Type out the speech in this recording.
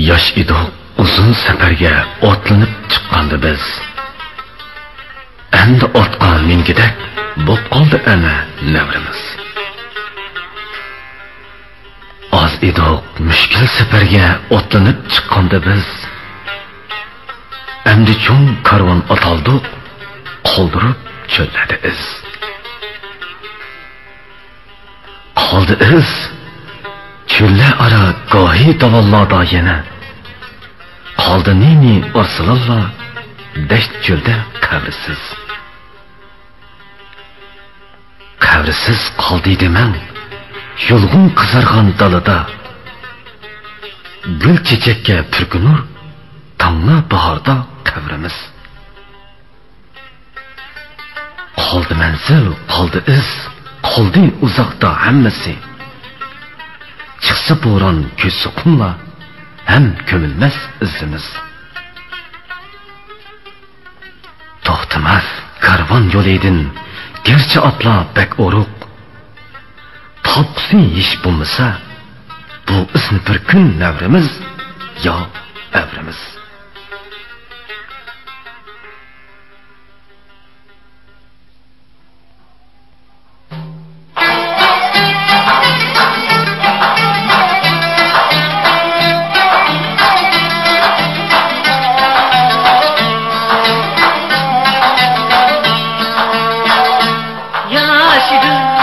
Yosh edik, uzun safarga otlanib chiqqandi biz. Endi otqa mingidak bo'p qoldi ana navrimiz. Az edik, mushkul safarga otlanib chiqqandi biz. Endi cho'ng karvon ataldi, qoldirib cho'lladi iz. Qoldi iz, cho'llar ara gohi davollarda yana. Qoldi nini orsilalla, dasht cho'lda qavrisiz. Qavrisiz qoldi demang, yulg'un qizargan dalada. Gul chechakka purkunur, tongna bahorda qavrimiz. Qoldi manzil, qoldi iz, qoldi uzoqda hammasi. Chiqsa bo'ron ko'zi qumla, ham ko'milmas izimiz. To'xtamas karvon yo'liydin, gerçi atla bek oruq. Topqisi ish bo'lmasa, bu isni bir kun navrimiz yo avrimiz. Yaşıdım